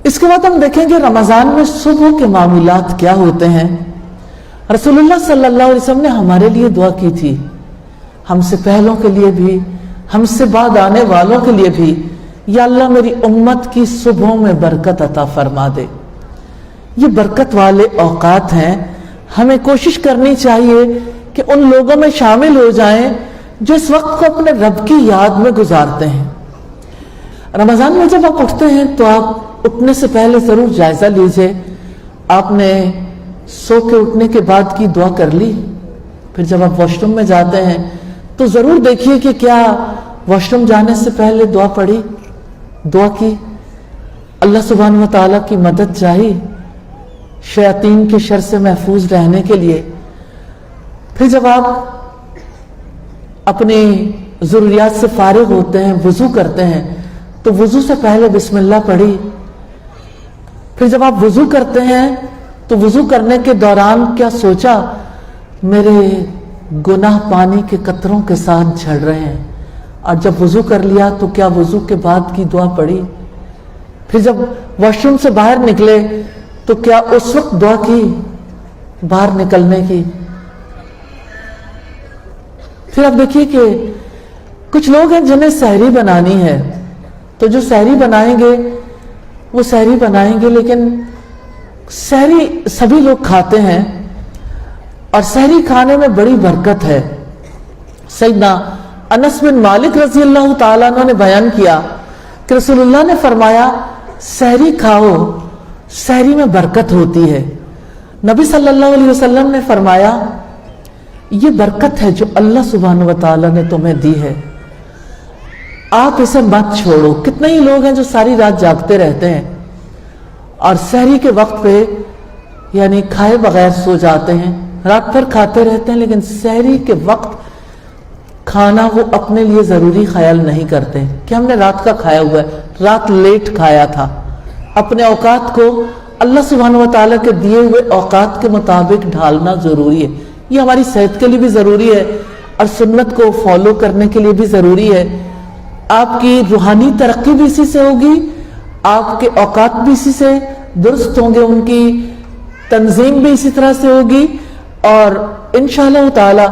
اس کے بعد ہم دیکھیں گے رمضان میں صبح کے معمولات کیا ہوتے ہیں۔ رسول اللہ صلی اللہ علیہ وسلم نے ہمارے لیے دعا کی تھی، ہم سے پہلوں کے لیے بھی، ہم سے بعد آنے والوں کے لیے بھی، یا اللہ میری امت کی صبحوں میں برکت عطا فرما دے۔ یہ برکت والے اوقات ہیں، ہمیں کوشش کرنی چاہیے کہ ان لوگوں میں شامل ہو جائیں جو اس وقت کو اپنے رب کی یاد میں گزارتے ہیں۔ رمضان میں جب آپ اٹھتے ہیں تو آپ اٹھنے سے پہلے ضرور جائزہ لیجئے، آپ نے سو کے اٹھنے کے بعد کی دعا کر لی، پھر جب آپ واش روم میں جاتے ہیں تو ضرور دیکھیے کہ کیا واش روم جانے سے پہلے دعا پڑھی، دعا کی، اللہ سبحانہ و تعالیٰ کی مدد چاہی شیاطین کے شر سے محفوظ رہنے کے لیے۔ پھر جب آپ اپنی ضروریات سے فارغ ہوتے ہیں، وضو کرتے ہیں تو وضو سے پہلے بسم اللہ پڑھی۔ پھر جب آپ وضو کرتے ہیں تو وضو کرنے کے دوران کیا سوچا، میرے گناہ پانی کے قطروں کے ساتھ جھڑ رہے ہیں، اور جب وضو کر لیا تو کیا وضو کے بعد کی دعا پڑھی۔ پھر جب واش روم سے باہر نکلے تو کیا اس وقت دعا کی باہر نکلنے کی۔ پھر آپ دیکھیے کہ کچھ لوگ ہیں جنہیں سحری بنانی ہے، تو جو سحری بنائیں گے وہ سحری بنائیں گے، لیکن سحری سبھی لوگ کھاتے ہیں اور سحری کھانے میں بڑی برکت ہے۔ سیدنا انس بن مالک رضی اللہ تعالیٰ عنہ نے بیان کیا کہ رسول اللہ نے فرمایا سحری کھاؤ، سحری میں برکت ہوتی ہے۔ نبی صلی اللہ علیہ وسلم نے فرمایا یہ برکت ہے جو اللہ سبحانہ و تعالیٰ نے تمہیں دی ہے، آپ اسے مت چھوڑو۔ کتنے ہی لوگ ہیں جو ساری رات جاگتے رہتے ہیں اور سحری کے وقت پہ یعنی کھائے بغیر سو جاتے ہیں، رات بھر کھاتے رہتے ہیں، لیکن سحری کے وقت کھانا وہ اپنے لیے ضروری خیال نہیں کرتے کہ ہم نے رات کا کھایا ہوا ہے، رات لیٹ کھایا تھا۔ اپنے اوقات کو اللہ سبحانہ و تعالیٰ کے دیے ہوئے اوقات کے مطابق ڈھالنا ضروری ہے۔ یہ ہماری صحت کے لیے بھی ضروری ہے اور سنت کو فالو کرنے کے لیے بھی ضروری ہے۔ آپ کی روحانی ترقی بھی اسی سے ہوگی، آپ کے اوقات بھی اسی سے درست ہوں گے، ان کی تنظیم بھی اسی طرح سے ہوگی، اور انشاءاللہ تعالی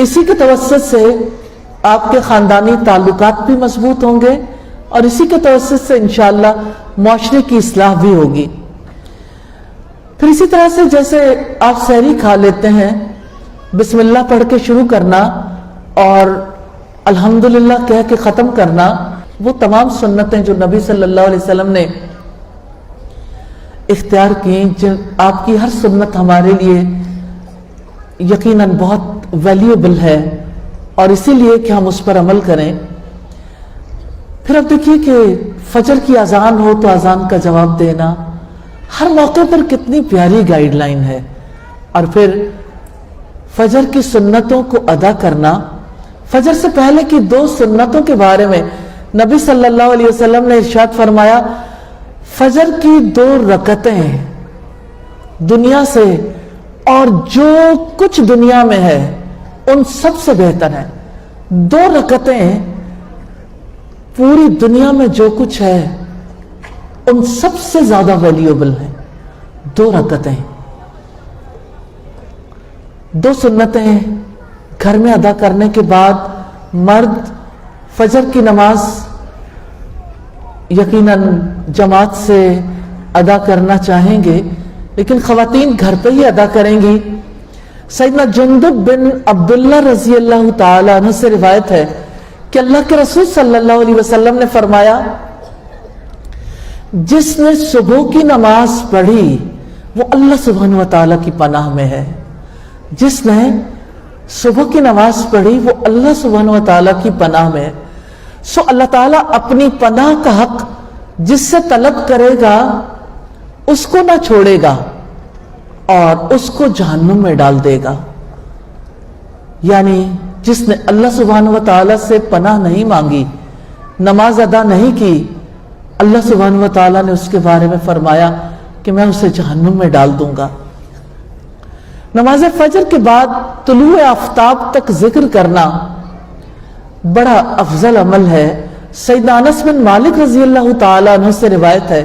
اسی کے توسط سے آپ کے خاندانی تعلقات بھی مضبوط ہوں گے، اور اسی کے توسط سے انشاءاللہ معاشرے کی اصلاح بھی ہوگی۔ پھر اسی طرح سے جیسے آپ سحری کھا لیتے ہیں، بسم اللہ پڑھ کے شروع کرنا اور الحمدللہ کہہ کے ختم کرنا، وہ تمام سنتیں جو نبی صلی اللہ علیہ وسلم نے اختیار کی، جن آپ کی ہر سنت ہمارے لیے یقیناً بہت ویلیوبل ہے، اور اسی لیے کہ ہم اس پر عمل کریں۔ پھر اب دیکھیے کہ فجر کی اذان ہو تو اذان کا جواب دینا، ہر موقع پر کتنی پیاری گائیڈ لائن ہے۔ اور پھر فجر کی سنتوں کو ادا کرنا، فجر سے پہلے کی 2 سنتوں کے بارے میں نبی صلی اللہ علیہ وسلم نے ارشاد فرمایا فجر کی 2 رکعتیں دنیا سے اور جو کچھ دنیا میں ہے ان سب سے بہتر ہے۔ 2 رکعتیں پوری دنیا میں جو کچھ ہے ان سب سے زیادہ ویلیوبل ہیں۔ 2 رکعتیں، 2 سنتیں گھر میں ادا کرنے کے بعد مرد فجر کی نماز یقیناً جماعت سے ادا کرنا چاہیں گے، لیکن خواتین گھر پہ ہی ادا کریں گی۔ سیدنا جندب بن عبداللہ رضی اللہ تعالی عنہ سے روایت ہے کہ اللہ کے رسول صلی اللہ علیہ وسلم نے فرمایا جس نے صبح کی نماز پڑھی وہ اللہ سبحانہ و تعالیٰ کی پناہ میں ہے۔ جس نے صبح کی نماز پڑھی وہ اللہ سبحانہ و تعالیٰ کی پناہ میں ہے۔ سو اللہ تعالیٰ اپنی پناہ کا حق جس سے طلب کرے گا اس کو نہ چھوڑے گا اور اس کو جہنم میں ڈال دے گا۔ یعنی جس نے اللہ سبحانہ و تعالیٰ سے پناہ نہیں مانگی، نماز ادا نہیں کی، اللہ سبحانہ و تعالیٰ نے اس کے بارے میں فرمایا کہ میں اسے جہنم میں ڈال دوں گا۔ نماز فجر کے بعد طلوع آفتاب تک ذکر کرنا بڑا افضل عمل ہے۔ سیدنا انس بن مالک رضی اللہ تعالیٰ عنہ سے روایت ہے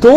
2